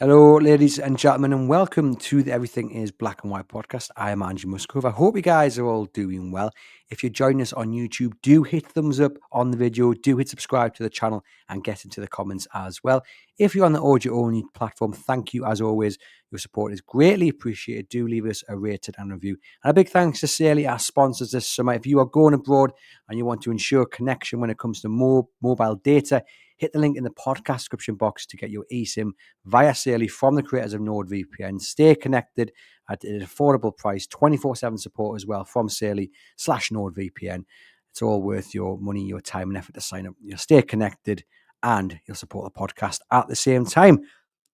Hello, ladies and gentlemen, and welcome to the Everything is Black and White podcast. I am Andrew Musgrove. I hope you guys are all doing well. If you're joining us on YouTube, do hit thumbs up on the video, do hit subscribe to the channel, and get into the comments as well. If you're on the audio-only platform, thank you as always. Your support is greatly appreciated. Do leave us a rated and review. And a big thanks to Saily, our sponsors this summer. If you are going abroad and you want to ensure connection when it comes to more mobile data, hit the link in the podcast description box to get your eSIM via Saily from the creators of NORD VPN. Stay connected at an affordable price, 24/7 support as well from Saily/NORD VPN. It's all worth your money, your time, and effort to sign up. You'll stay connected and you'll support the podcast at the same time.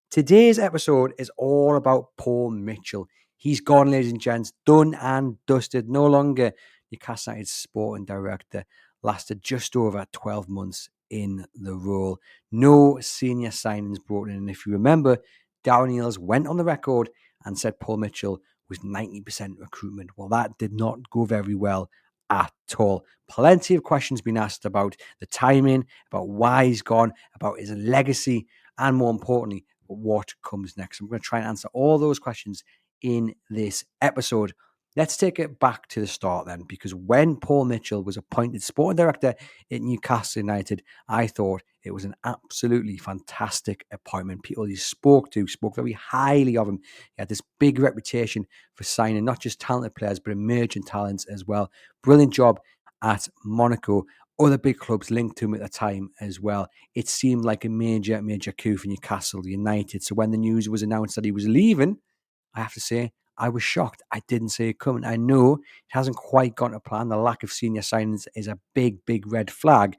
Today's episode is all about Paul Mitchell. He's gone, ladies and gents, done and dusted. No longer Newcastle United sporting director. Lasted just over 12 months in the role. No senior signings brought in. And if you remember, Darren Eales went on the record and said Paul Mitchell was 90% recruitment. Well, that did not go very well at all. Plenty of questions been asked about the timing, about why he's gone, about his legacy, and more importantly, what comes next. I'm going to try and answer all those questions in this episode. Let's take it back to the start then, because when Paul Mitchell was appointed sporting director at Newcastle United, I thought it was an absolutely fantastic appointment. People he spoke very highly of him. He had this big reputation for signing not just talented players, but emerging talents as well. Brilliant job at Monaco. Other big clubs linked to him at the time as well. It seemed like a major coup for Newcastle United. So when the news was announced that he was leaving, I have to say, I was shocked. I didn't see it coming. I know it hasn't quite gone to plan. The lack of senior signings is a big red flag,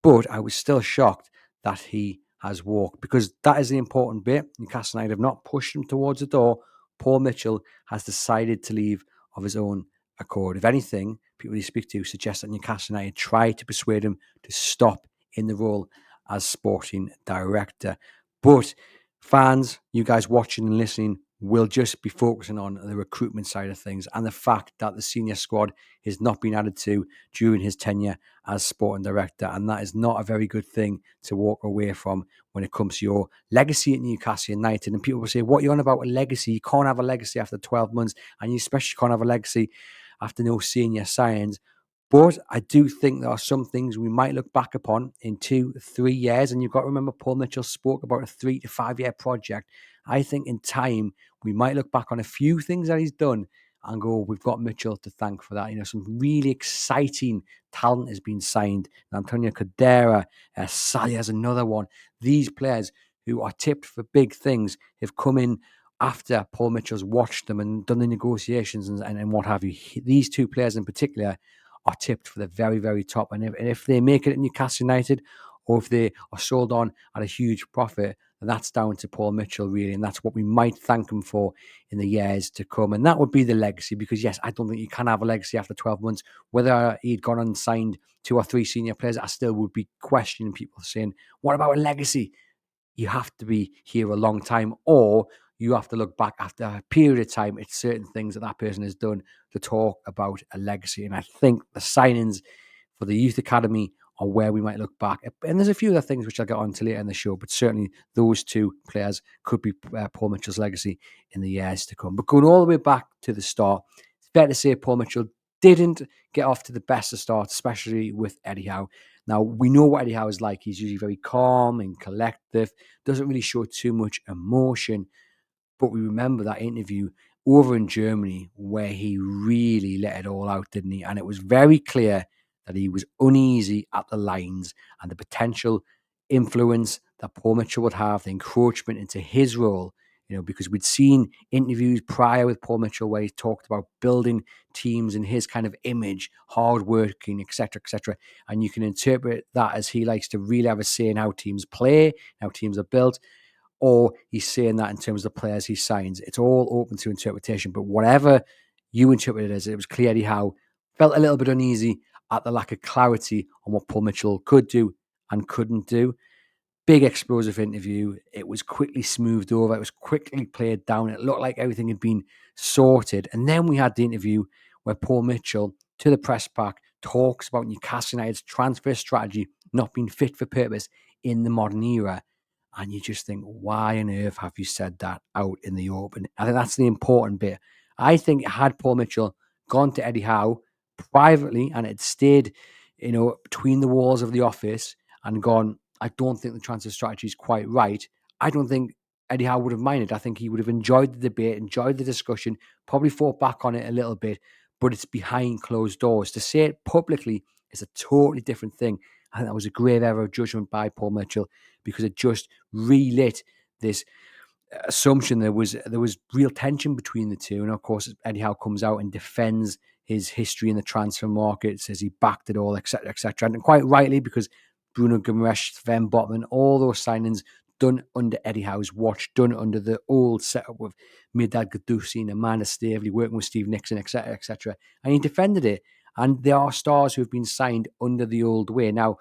but I was still shocked that he has walked, because that is the important bit. Newcastle United have not pushed him towards the door. Paul Mitchell has decided to leave of his own accord. If anything, people you speak to suggest that Newcastle United tried to persuade him to stop in the role as sporting director. But fans, you guys watching and listening, will just be focusing on the recruitment side of things and the fact that the senior squad has not been added to during his tenure as sporting director. And that is not a very good thing to walk away from when it comes to your legacy at Newcastle United. And people will say, what are you on about a legacy? You can't have a legacy after 12 months, and you especially can't have a legacy after no senior signs. But I do think there are some things we might look back upon in 2-3 years. And you've got to remember, Paul Mitchell spoke about a 3 to 5 year project. I think in time, we might look back on a few things that he's done and go, we've got Mitchell to thank for that. You know, some really exciting talent has been signed. Antonio Cadera, Saily has another one. These players who are tipped for big things have come in after Paul Mitchell's watched them and done the negotiations and what have you. These two players in particular are tipped for the very top. And if they make it at Newcastle United, or if they are sold on at a huge profit, then that's down to Paul Mitchell, really. And that's what we might thank him for in the years to come. And that would be the legacy, because, yes, I don't think you can have a legacy after 12 months. Whether he'd gone and signed 2 or 3 senior players, I still would be questioning people saying, what about a legacy? You have to be here a long time, or you have to look back after a period of time at certain things that person has done to talk about a legacy. And I think the signings for the youth academy are where we might look back. And there's a few other things which I'll get on to later in the show, but certainly those 2 players could be Paul Mitchell's legacy in the years to come. But going all the way back to the start, it's fair to say Paul Mitchell didn't get off to the best of starts, especially with Eddie Howe. Now, we know what Eddie Howe is like. He's usually very calm and collective, doesn't really show too much emotion. But we remember that interview over in Germany where he really let it all out, didn't he? And it was very clear that he was uneasy at the lines and the potential influence that Paul Mitchell would have, the encroachment into his role, you know, because we'd seen interviews prior with Paul Mitchell where he talked about building teams in his kind of image, hardworking, etc. And you can interpret that as he likes to really have a say in how teams play, how teams are built, or he's saying that in terms of the players he signs. It's all open to interpretation. But whatever you interpret it as, it was clear Eddie Howe felt a little bit uneasy at the lack of clarity on what Paul Mitchell could do and couldn't do. Big explosive interview. It was quickly smoothed over. It was quickly played down. It looked like everything had been sorted. And then we had the interview where Paul Mitchell, to the press pack, talks about Newcastle United's transfer strategy not being fit for purpose in the modern era. And you just think, why on earth have you said that out in the open? I think that's the important bit. I think had Paul Mitchell gone to Eddie Howe privately and it stayed, between the walls of the office and gone, I don't think the transfer strategy is quite right. I don't think Eddie Howe would have minded. I think he would have enjoyed the debate, enjoyed the discussion, probably fought back on it a little bit, but it's behind closed doors. To say it publicly is a totally different thing. I think that was a grave error of judgment by Paul Mitchell because it just relit this assumption there was real tension between the two. And of course, Eddie Howe comes out and defends his history in the transfer market, says he backed it all, etc., etc., and quite rightly because Bruno Guimaraes, Sven Botman, all those signings done under Eddie Howe's watch, done under the old setup with Mirdad Gadussi and Amanda Staveley, working with Steve Nixon, etc., etc., and he defended it. And there are stars who have been signed under the old way. Now,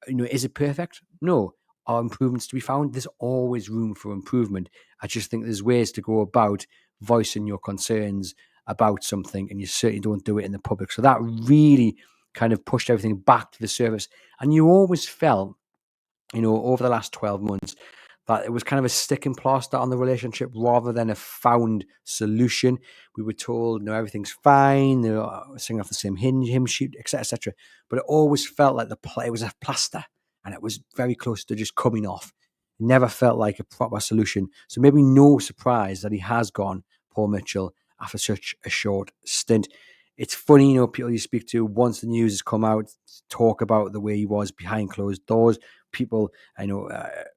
is it perfect? No. Are improvements to be found? There's always room for improvement. I just think there's ways to go about voicing your concerns about something, and you certainly don't do it in the public. So that really kind of pushed everything back to the surface. And you always felt, over the last 12 months, that it was kind of a sticking plaster on the relationship rather than a found solution. We were told, no, everything's fine, they're singing off the same hymn sheet, etc., etc. But it always felt like the play was a plaster and it was very close to just coming off. It never felt like a proper solution. So maybe no surprise that he has gone, Paul Mitchell, after such a short stint. It's funny, people you speak to, once the news has come out, talk about the way he was behind closed doors. People,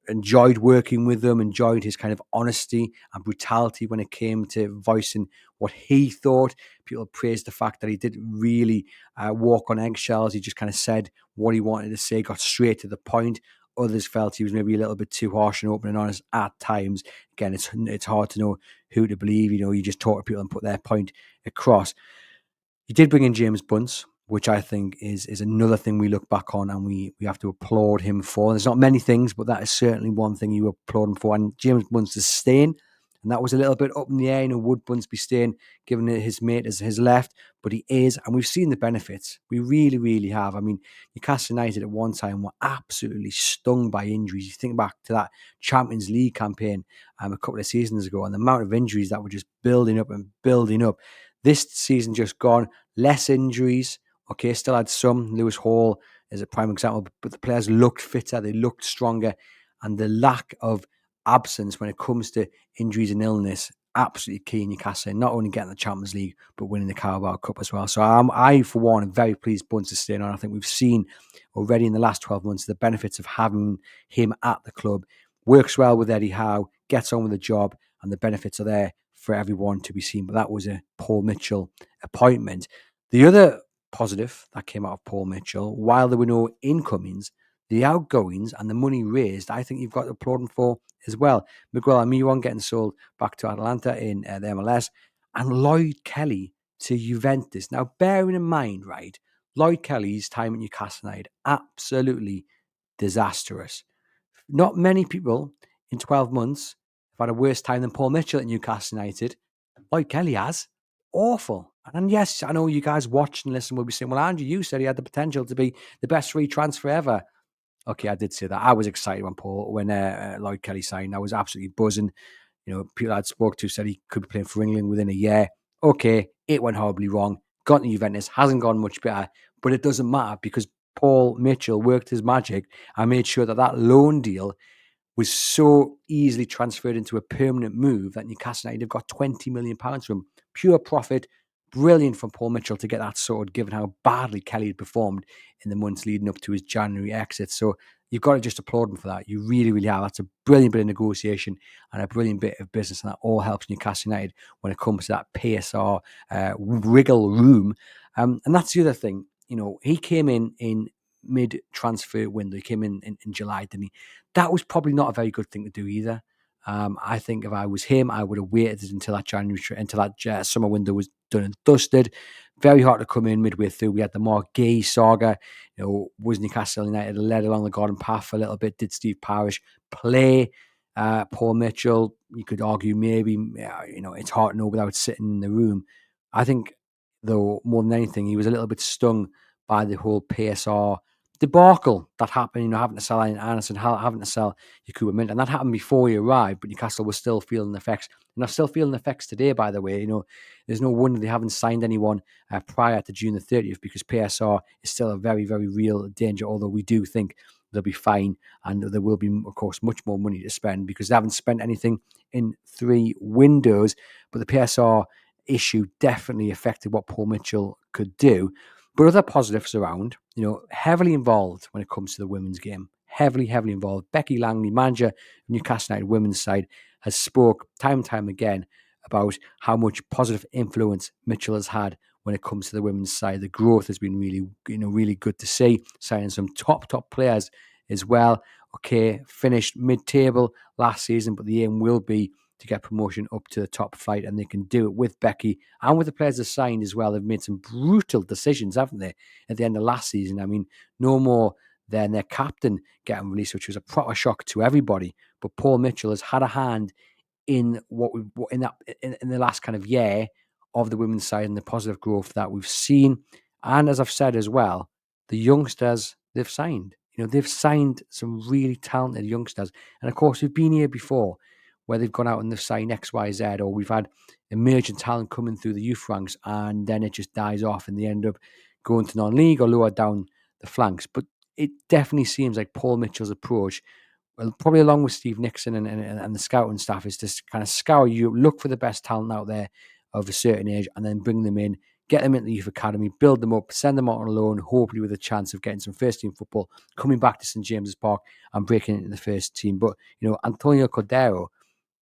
enjoyed working with them, enjoyed his kind of honesty and brutality when it came to voicing what he thought. People praised the fact that he didn't really walk on eggshells. He just kind of said what he wanted to say, got straight to the point. Others felt he was maybe a little bit too harsh and open and honest at times. Again, it's hard to know who to believe. You just talk to people and put their point across. He did bring in James Bunce, which I think is another thing we look back on and we have to applaud him for. There's not many things, but that is certainly one thing you applaud him for. And James Bunce is staying, and that was a little bit up in the air. Would Bunce be staying, given his mate as his left? But he is, and we've seen the benefits. We really, really have. I mean, Newcastle United at one time were absolutely stung by injuries. You think back to that Champions League campaign a couple of seasons ago, and the amount of injuries that were just building up and building up. This season just gone, less injuries. Okay, still had some. Lewis Hall is a prime example, but the players looked fitter, they looked stronger, and the lack of absence when it comes to injuries and illness, absolutely key in Newcastle. Not only getting the Champions League, but winning the Carabao Cup as well. So I for one, am very pleased Bunce is staying on. I think we've seen already in the last 12 months the benefits of having him at the club. Works well with Eddie Howe, gets on with the job, and the benefits are there for everyone to be seen. But that was a Paul Mitchell appointment. The other positive that came out of Paul Mitchell, while there were no incomings, the outgoings and the money raised, I think you've got to applaud him for as well. Miguel Almiron getting sold back to Atalanta in the MLS, and Lloyd Kelly to Juventus. Now, bearing in mind, right, Lloyd Kelly's time at Newcastle United, absolutely disastrous. Not many people in 12 months have had a worse time than Paul Mitchell at Newcastle United. Lloyd Kelly has. Awful. And yes, I know you guys watch and listen will be saying, well, Andrew, you said he had the potential to be the best free transfer ever. Okay, I did say that. I was excited when Lloyd Kelly signed. I was absolutely buzzing. People I'd spoke to said he could be playing for England within a year. Okay, it went horribly wrong. Got to Juventus, hasn't gone much better, but it doesn't matter because Paul Mitchell worked his magic and made sure that loan deal was so easily transferred into a permanent move that Newcastle United have got £20 million from him. Pure profit. Brilliant from Paul Mitchell to get that sorted, given how badly Kelly had performed in the months leading up to his January exit. So you've got to just applaud him for that. You really, really have. That's a brilliant bit of negotiation and a brilliant bit of business, and that all helps Newcastle United when it comes to that PSR wriggle room. And that's the other thing. He came in mid-transfer window. He came in July, didn't he? That was probably not a very good thing to do either. I think if I was him, I would have waited until that summer window was done and dusted. Very hard to come in midway through. We had the Mark Gay saga. Was Newcastle United led along the garden path for a little bit? Did Steve Parish play Paul Mitchell? You could argue maybe. It's hard to know without sitting in the room. I think, though, more than anything, he was a little bit stung by the whole PSR debacle that happened, having to sell Ian Anderson, having to sell Yakuba Mint, and that happened before he arrived, but Newcastle was still feeling the effects. And they're still feeling the effects today, by the way. There's no wonder they haven't signed anyone prior to June the 30th, because PSR is still a very, very real danger, although we do think they'll be fine, and there will be, of course, much more money to spend because they haven't spent anything in 3 windows. But the PSR issue definitely affected what Paul Mitchell could do. But other positives around, heavily involved when it comes to the women's game. Heavily, heavily involved. Becky Langley, manager of Newcastle United women's side, has spoke time and time again about how much positive influence Mitchell has had when it comes to the women's side. The growth has been really, really good to see. Signing some top players as well. Okay, finished mid-table last season, but the aim will be to get promotion up to the top flight, and they can do it with Becky and with the players they've signed as well. They've made some brutal decisions, haven't they, at the end of last season? I mean, no more than their captain getting released, which was a proper shock to everybody. But Paul Mitchell has had a hand in in the last kind of year of the women's side and the positive growth that we've seen. And as I've said as well, the youngsters they've signed. They've signed some really talented youngsters. And of course, we've been here before where they've gone out and they've signed X, Y, Z, or we've had emerging talent coming through the youth ranks and then it just dies off and they end up going to non-league or lower down the flanks. But it definitely seems like Paul Mitchell's approach, well, probably along with Steve Nixon and the scouting staff, is to kind of scour you, look for the best talent out there of a certain age and then bring them in, get them into the youth academy, build them up, send them out on loan, hopefully with a chance of getting some first team football, coming back to St James's Park and breaking into the first team. But, Antonio Cordero,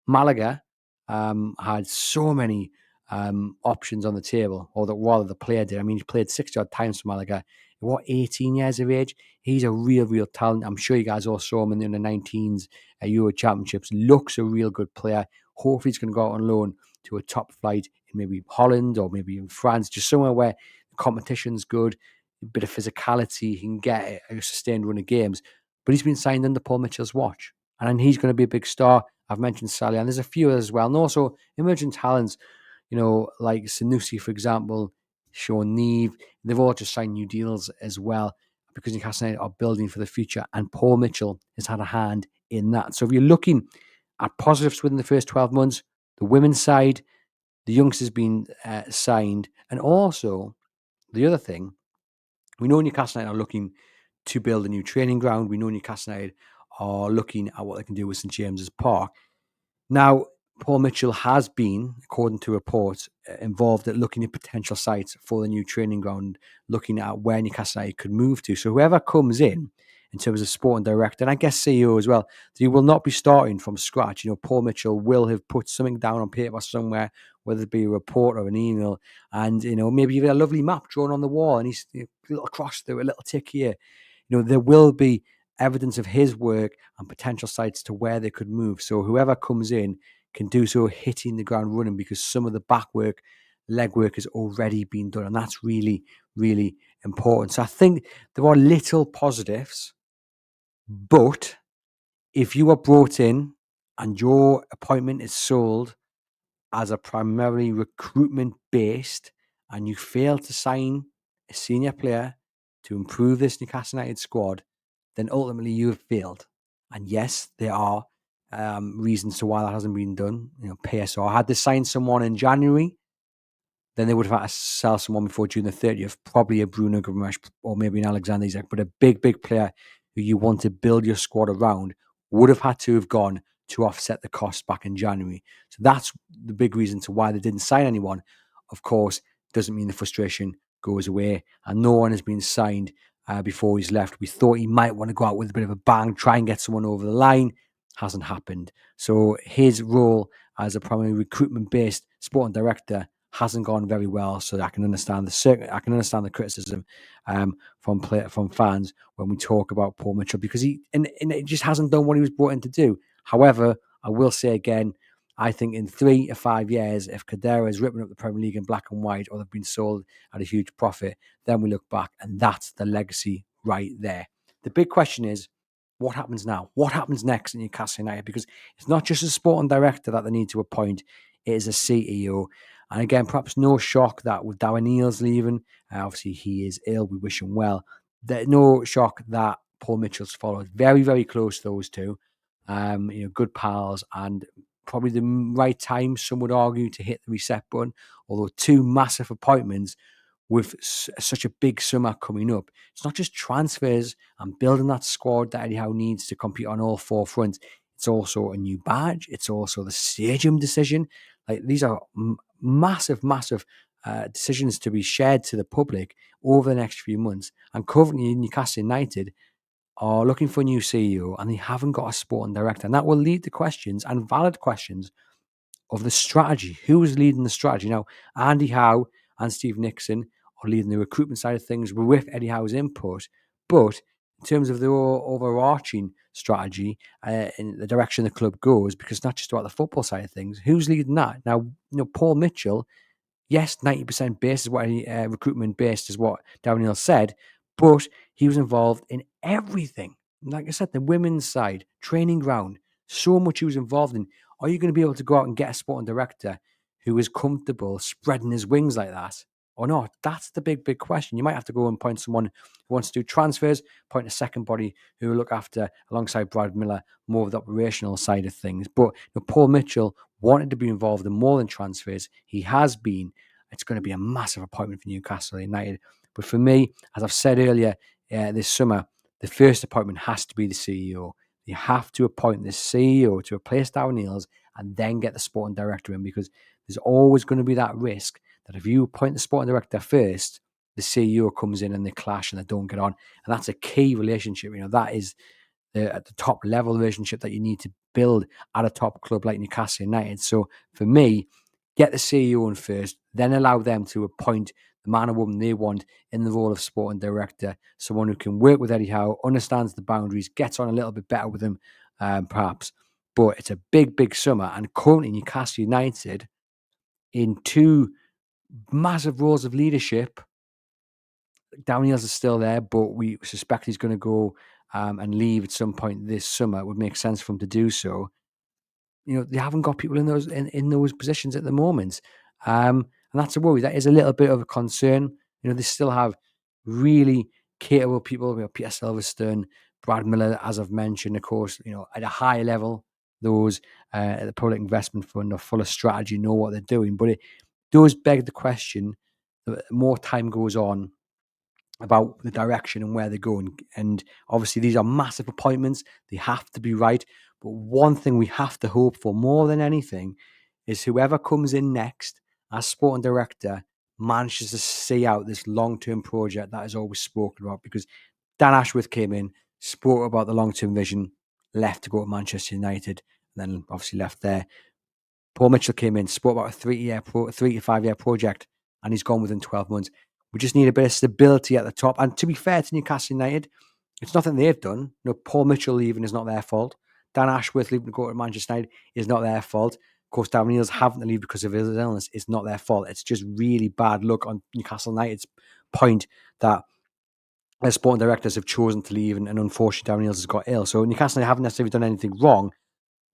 Malaga had so many options on the table, or rather the player did. I mean, he played 60 odd times for Malaga. 18 years of age? He's a real talent. I'm sure you guys all saw him in the under-19s Euro Championships. Looks a real good player. Hopefully he's going to go out on loan to a top flight in maybe Holland or maybe in France, just somewhere where the competition's good, a bit of physicality, he can get a sustained run of games. But he's been signed under Paul Mitchell's watch, and then he's going to be a big star. I've mentioned Saily, and there's a few others as well. And also emerging talents, like Sanusi, for example, Sean Neve. They've all just signed new deals as well because Newcastle United are building for the future. And Paul Mitchell has had a hand in that. So if you're looking at positives within the first 12 months, the women's side, the youngsters being signed. And also, the other thing, we know Newcastle United are looking to build a new training ground. We know Newcastle United are looking at what they can do with St James's Park. Now, Paul Mitchell has been, according to reports, involved at looking at potential sites for the new training ground, looking at where Newcastle United could move to. So whoever comes in terms of sporting director, and I guess CEO as well, they will not be starting from scratch. Paul Mitchell will have put something down on paper somewhere, whether it be a report or an email, and, maybe even a lovely map drawn on the wall, and he's a little cross there, a little tick here. There will be evidence of his work and potential sites to where they could move. So whoever comes in can do so hitting the ground running, because some of the back work, leg work has already been done. And that's really, really important. So I think there are little positives, but if you are brought in and your appointment is sold as a primarily recruitment based and you fail to sign a senior player to improve this Newcastle United squad, then ultimately you have failed. And yes, there are reasons to why that hasn't been done. PSR had to sign someone in January, then they would have had to sell someone before June the 30th, probably a Bruno Guimaraes or maybe an Alexander Isak, but a big player who you want to build your squad around would have had to have gone to offset the costs back in January. So that's the big reason to why they didn't sign anyone. Of course, doesn't mean the frustration goes away, and no one has been signed before he's left. We thought he might want to go out with a bit of a bang, try and get someone over the line. Hasn't happened. So his role as a primary recruitment-based sporting director hasn't gone very well. So I can understand the criticism from fans when we talk about Paul Mitchell, because he just hasn't done what he was brought in to do. However, I will say again, I think in 3 to 5 years, if Cordero is ripping up the Premier League in black and white, or they've been sold at a huge profit, then we look back and that's the legacy right there. The big question is, what happens now? What happens next in Newcastle United? Because it's not just a sporting director that they need to appoint, it is a CEO. And again, perhaps no shock that with Darren Neal's leaving, obviously he is ill, we wish him well. There's no shock that Paul Mitchell's followed. Very, very close, those two. Good pals, and probably the right time, some would argue, to hit the reset button. Although two massive appointments with such a big summer coming up, it's not just transfers and building that squad that Eddie Howe needs to compete on all four fronts. It's also a new badge. It's also the stadium decision. Like, these are massive, massive decisions to be shared to the public over the next few months. And currently, Newcastle United are looking for a new CEO, and they haven't got a sporting director. And that will lead to questions, and valid questions, of the strategy. Who's leading the strategy? Now, Andy Howe and Steve Nixon are leading the recruitment side of things with Eddie Howe's input. But in terms of the overarching strategy, in the direction the club goes, because it's not just about the football side of things, who's leading that? Now, Paul Mitchell, yes, 90% based is what recruitment based is what Darren Neal said, but he was involved in everything. Like I said, the women's side, training ground, so much he was involved in. Are you going to be able to go out and get a sporting director who is comfortable spreading his wings like that or not? That's the big, big question. You might have to go and appoint someone who wants to do transfers, appoint a second body who will look after, alongside Brad Miller, more of the operational side of things. But Paul Mitchell wanted to be involved in more than transfers. He has been. It's going to be a massive appointment for Newcastle United. But for me, as I've said earlier, this summer, the first appointment has to be the CEO. You have to appoint the CEO to replace Darren Neils and then get the sporting director in, because there's always going to be that risk that if you appoint the sporting director first, the CEO comes in and they clash and they don't get on. And that's a key relationship. That is at the top level relationship that you need to build at a top club like Newcastle United. So for me, get the CEO in first, then allow them to appoint the man or woman they want in the role of sporting director, someone who can work with Eddie Howe, understands the boundaries, gets on a little bit better with him, perhaps. But it's a big, big summer, and currently Newcastle United, in two massive roles of leadership. Daniels is still there, but we suspect he's going to go and leave at some point this summer. It would make sense for him to do so. They haven't got people in those positions at the moment, and that's a worry. That is a little bit of a concern. They still have really capable people. Peter Silverstone, Brad Miller, as I've mentioned, of course. At a higher level, those at the Public Investment Fund are full of strategy, know what they're doing. But it does beg the question: the more time goes on, about the direction and where they're going. And obviously, these are massive appointments. They have to be right. But one thing we have to hope for more than anything is whoever comes in next as sporting director manages to see out this long-term project that is always spoken about. Because Dan Ashworth came in, spoke about the long-term vision, left to go to Manchester United, and then obviously left there. Paul Mitchell came in, spoke about a 3 to 5 year project, and he's gone within 12 months. We just need a bit of stability at the top. And to be fair to Newcastle United, it's nothing they've done. Paul Mitchell leaving is not their fault. Dan Ashworth leaving to go to Manchester United is not their fault. Of course, Darren Neils having to leave because of his illness is not their fault. It's just really bad luck on Newcastle United's point that their sporting directors have chosen to leave, and unfortunately Darren Neils has got ill. So Newcastle haven't necessarily done anything wrong,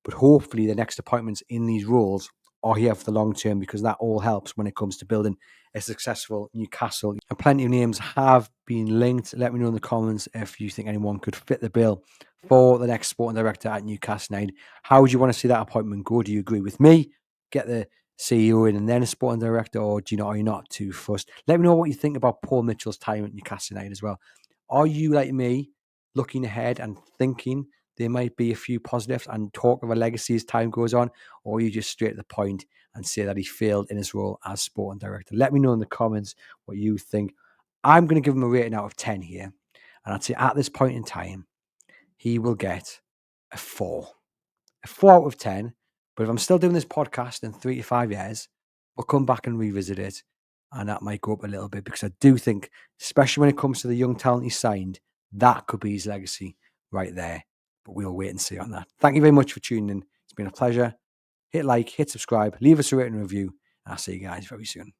but hopefully the next appointments in these roles are here for the long term, because that all helps when it comes to building a successful Newcastle. And plenty of names have been linked. Let me know in the comments if you think anyone could fit the bill for the next sporting director at Newcastle United. How would you want to see that appointment go? Do you agree with me? Get the CEO in and then a sporting director, or are you not too fussed? Let me know what you think about Paul Mitchell's time at Newcastle United as well. Are you like me, looking ahead and thinking there might be a few positives and talk of a legacy as time goes on, or you just straight to the point and say that he failed in his role as sporting director? Let me know in the comments what you think. I'm going to give him a rating out of 10 here, and I'd say at this point in time, he will get a 4. A 4 out of 10. But if I'm still doing this podcast in 3 to 5 years, we'll come back and revisit it, and that might go up a little bit, because I do think, especially when it comes to the young talent he signed, that could be his legacy right there. But we'll wait and see on that. Thank you very much for tuning in. It's been a pleasure. Hit like, hit subscribe, leave us a rating and review, and I'll see you guys very soon.